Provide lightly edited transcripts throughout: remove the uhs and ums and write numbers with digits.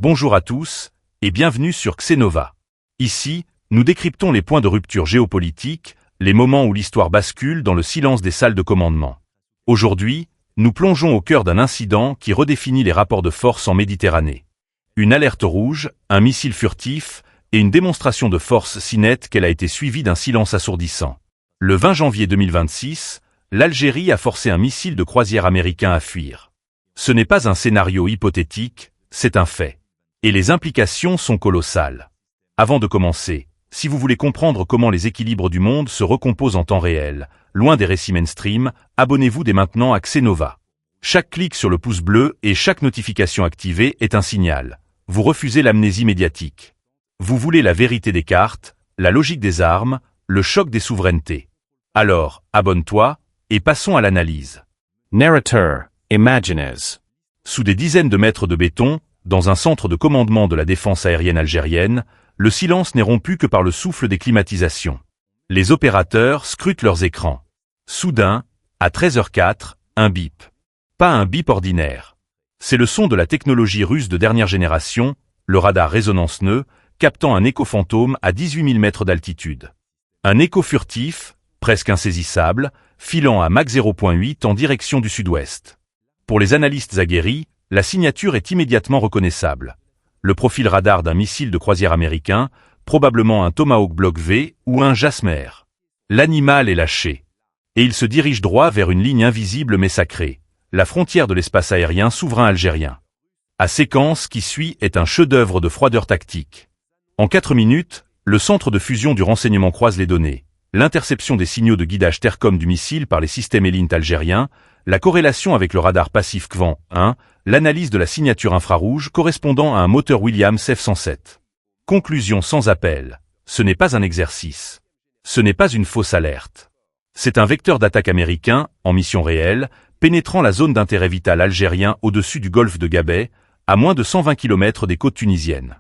Bonjour à tous, et bienvenue sur Xenova. Ici, nous décryptons les points de rupture géopolitique, les moments où l'histoire bascule dans le silence des salles de commandement. Aujourd'hui, nous plongeons au cœur d'un incident qui redéfinit les rapports de force en Méditerranée. Une alerte rouge, un missile furtif, et une démonstration de force si nette qu'elle a été suivie d'un silence assourdissant. Le 20 janvier 2026, l'Algérie a forcé un missile de croisière américain à fuir. Ce n'est pas un scénario hypothétique, c'est un fait. Et les implications sont colossales. Avant de commencer, si vous voulez comprendre comment les équilibres du monde se recomposent en temps réel, loin des récits mainstream, abonnez-vous dès maintenant à Xenova. Chaque clic sur le pouce bleu et chaque notification activée est un signal. Vous refusez l'amnésie médiatique. Vous voulez la vérité des cartes, la logique des armes, le choc des souverainetés. Alors, abonne-toi, et passons à l'analyse. Narrateur, Imagines. Sous des dizaines de mètres de béton, dans un centre de commandement de la défense aérienne algérienne, le silence n'est rompu que par le souffle des climatisations. Les opérateurs scrutent leurs écrans. Soudain, à 13h04, un bip. Pas un bip ordinaire. C'est le son de la technologie russe de dernière génération, le radar résonance-nœud, captant un écho fantôme à 18 000 mètres d'altitude. Un écho furtif, presque insaisissable, filant à Mach 0.8 en direction du sud-ouest. Pour les analystes aguerris, la signature est immédiatement reconnaissable. Le profil radar d'un missile de croisière américain, probablement un Tomahawk Block V ou un Jasmer. L'animal est lâché. Et il se dirige droit vers une ligne invisible mais sacrée, la frontière de l'espace aérien souverain algérien. La séquence qui suit est un chef-d'œuvre de froideur tactique. En 4 minutes, le centre de fusion du renseignement croise les données, l'interception des signaux de guidage TERCOM du missile par les systèmes ELINT algériens, la corrélation avec le radar passif CVAN 1, l'analyse de la signature infrarouge correspondant à un moteur Williams F-107. Conclusion sans appel, ce n'est pas un exercice. Ce n'est pas une fausse alerte. C'est un vecteur d'attaque américain, en mission réelle, pénétrant la zone d'intérêt vital algérien au-dessus du golfe de Gabet, à moins de 120 km des côtes tunisiennes.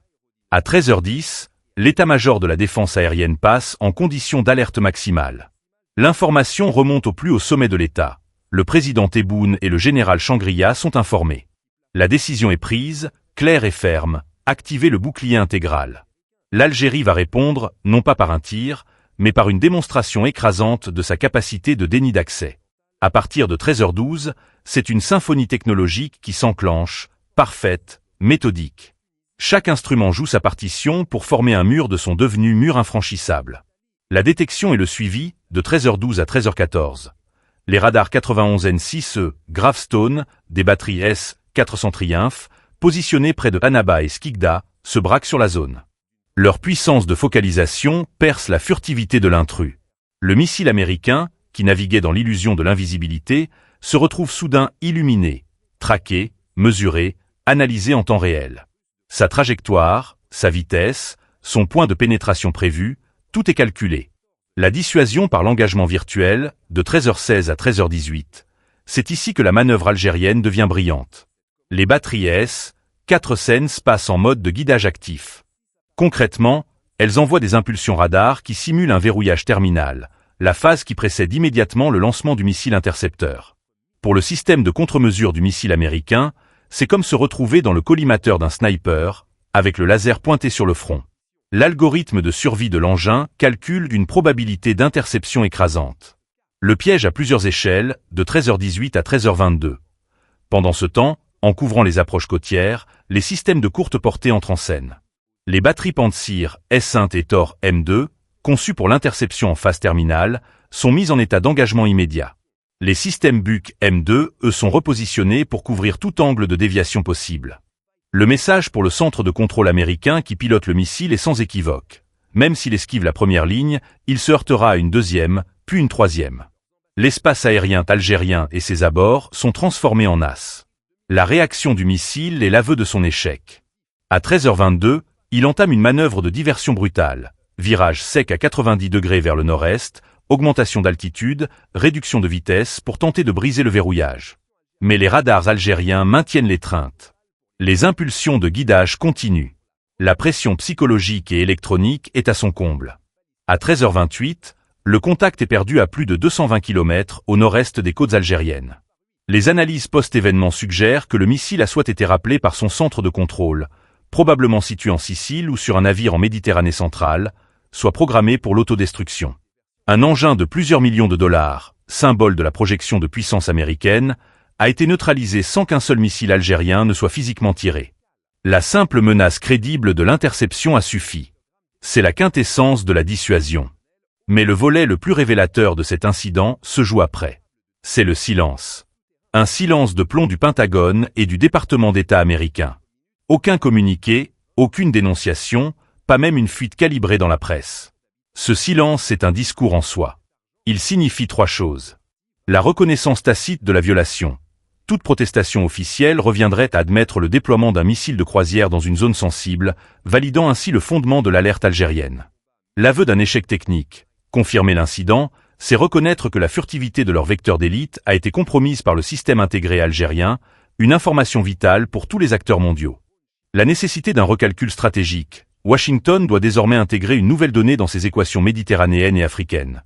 À 13h10, l'état-major de la défense aérienne passe en condition d'alerte maximale. L'information remonte au plus haut sommet de l'État. Le président Tebboune et le général Changria sont informés. La décision est prise, claire et ferme, activer le bouclier intégral. L'Algérie va répondre, non pas par un tir, mais par une démonstration écrasante de sa capacité de déni d'accès. À partir de 13h12, c'est une symphonie technologique qui s'enclenche, parfaite, méthodique. Chaque instrument joue sa partition pour former un mur de son devenu mur infranchissable. La détection et le suivi, de 13h12 à 13h14. Les radars 91 N6E, Gravestone, des batteries S-400 Triumph, positionnés près de Annaba et Skikda, se braquent sur la zone. Leur puissance de focalisation perce la furtivité de l'intrus. Le missile américain, qui naviguait dans l'illusion de l'invisibilité, se retrouve soudain illuminé, traqué, mesuré, analysé en temps réel. Sa trajectoire, sa vitesse, son point de pénétration prévu, tout est calculé. La dissuasion par l'engagement virtuel, de 13h16 à 13h18, c'est ici que la manœuvre algérienne devient brillante. Les batteries S-4 Sense passent en mode de guidage actif. Concrètement, elles envoient des impulsions radar qui simulent un verrouillage terminal, la phase qui précède immédiatement le lancement du missile intercepteur. Pour le système de contre-mesure du missile américain, c'est comme se retrouver dans le collimateur d'un sniper, avec le laser pointé sur le front. L'algorithme de survie de l'engin calcule une probabilité d'interception écrasante. Le piège à plusieurs échelles, de 13h18 à 13h22. Pendant ce temps, en couvrant les approches côtières, les systèmes de courte portée entrent en scène. Les batteries Pantsir S1 et Tor M2, conçues pour l'interception en phase terminale, sont mises en état d'engagement immédiat. Les systèmes Buk M2, eux, sont repositionnés pour couvrir tout angle de déviation possible. Le message pour le centre de contrôle américain qui pilote le missile est sans équivoque. Même s'il esquive la première ligne, il se heurtera à une deuxième, puis une troisième. L'espace aérien algérien et ses abords sont transformés en as. La réaction du missile est l'aveu de son échec. À 13h22, il entame une manœuvre de diversion brutale. Virage sec à 90 degrés vers le nord-est, augmentation d'altitude, réduction de vitesse pour tenter de briser le verrouillage. Mais les radars algériens maintiennent l'étreinte. Les impulsions de guidage continuent. La pression psychologique et électronique est à son comble. À 13h28, le contact est perdu à plus de 220 km au nord-est des côtes algériennes. Les analyses post-événement suggèrent que le missile a soit été rappelé par son centre de contrôle, probablement situé en Sicile ou sur un navire en Méditerranée centrale, soit programmé pour l'autodestruction. Un engin de plusieurs millions de dollars, symbole de la projection de puissance américaine, a été neutralisé sans qu'un seul missile algérien ne soit physiquement tiré. La simple menace crédible de l'interception a suffi. C'est la quintessence de la dissuasion. Mais le volet le plus révélateur de cet incident se joue après. C'est le silence. Un silence de plomb du Pentagone et du département d'État américain. Aucun communiqué, aucune dénonciation, pas même une fuite calibrée dans la presse. Ce silence est un discours en soi. Il signifie trois choses. La reconnaissance tacite de la violation. Toute protestation officielle reviendrait à admettre le déploiement d'un missile de croisière dans une zone sensible, validant ainsi le fondement de l'alerte algérienne. L'aveu d'un échec technique. Confirmer l'incident, c'est reconnaître que la furtivité de leur vecteur d'élite a été compromise par le système intégré algérien, une information vitale pour tous les acteurs mondiaux. La nécessité d'un recalcul stratégique. Washington doit désormais intégrer une nouvelle donnée dans ses équations méditerranéennes et africaines.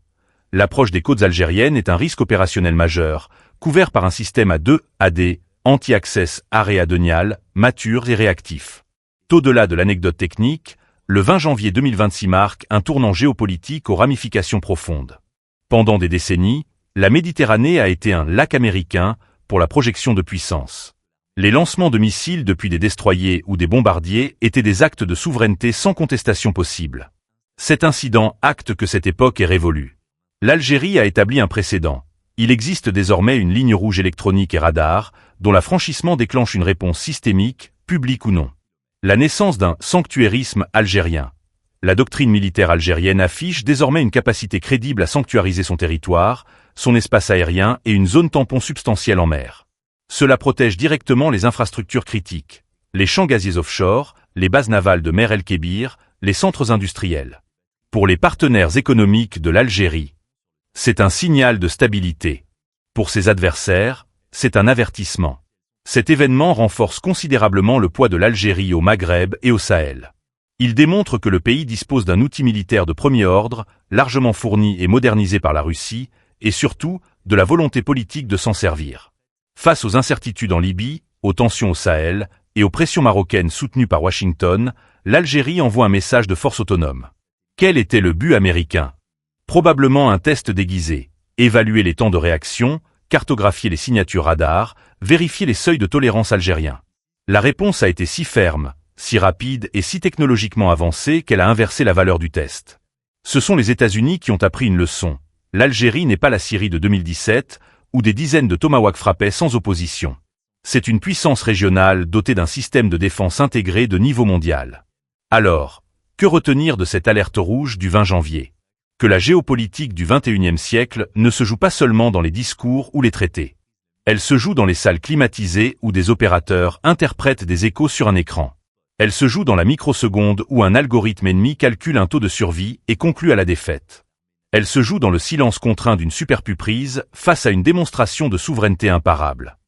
L'approche des côtes algériennes est un risque opérationnel majeur, couvert par un système à 2 AD, anti-access aréadonial, mature et réactif. Au-delà de l'anecdote technique, le 20 janvier 2026 marque un tournant géopolitique aux ramifications profondes. Pendant des décennies, la Méditerranée a été un lac américain pour la projection de puissance. Les lancements de missiles depuis des destroyers ou des bombardiers étaient des actes de souveraineté sans contestation possible. Cet incident acte que cette époque est révolue. L'Algérie a établi un précédent. Il existe désormais une ligne rouge électronique et radar, dont l'affranchissement déclenche une réponse systémique, publique ou non. La naissance d'un sanctuarisme algérien. La doctrine militaire algérienne affiche désormais une capacité crédible à sanctuariser son territoire, son espace aérien et une zone tampon substantielle en mer. Cela protège directement les infrastructures critiques, les champs gaziers offshore, les bases navales de Mer el-Kébir, les centres industriels. Pour les partenaires économiques de l'Algérie, c'est un signal de stabilité. Pour ses adversaires, c'est un avertissement. Cet événement renforce considérablement le poids de l'Algérie au Maghreb et au Sahel. Il démontre que le pays dispose d'un outil militaire de premier ordre, largement fourni et modernisé par la Russie, et surtout, de la volonté politique de s'en servir. Face aux incertitudes en Libye, aux tensions au Sahel, et aux pressions marocaines soutenues par Washington, l'Algérie envoie un message de force autonome. Quel était le but américain? Probablement un test déguisé. Évaluer les temps de réaction, cartographier les signatures radar, vérifier les seuils de tolérance algériens. La réponse a été si ferme, si rapide et si technologiquement avancée qu'elle a inversé la valeur du test. Ce sont les États-Unis qui ont appris une leçon. L'Algérie n'est pas la Syrie de 2017, où des dizaines de Tomahawk frappaient sans opposition. C'est une puissance régionale dotée d'un système de défense intégré de niveau mondial. Alors, que retenir de cette alerte rouge du 20 janvier? Que la géopolitique du XXIe siècle ne se joue pas seulement dans les discours ou les traités. Elle se joue dans les salles climatisées où des opérateurs interprètent des échos sur un écran. Elle se joue dans la microseconde où un algorithme ennemi calcule un taux de survie et conclut à la défaite. Elle se joue dans le silence contraint d'une superpuprise face à une démonstration de souveraineté imparable.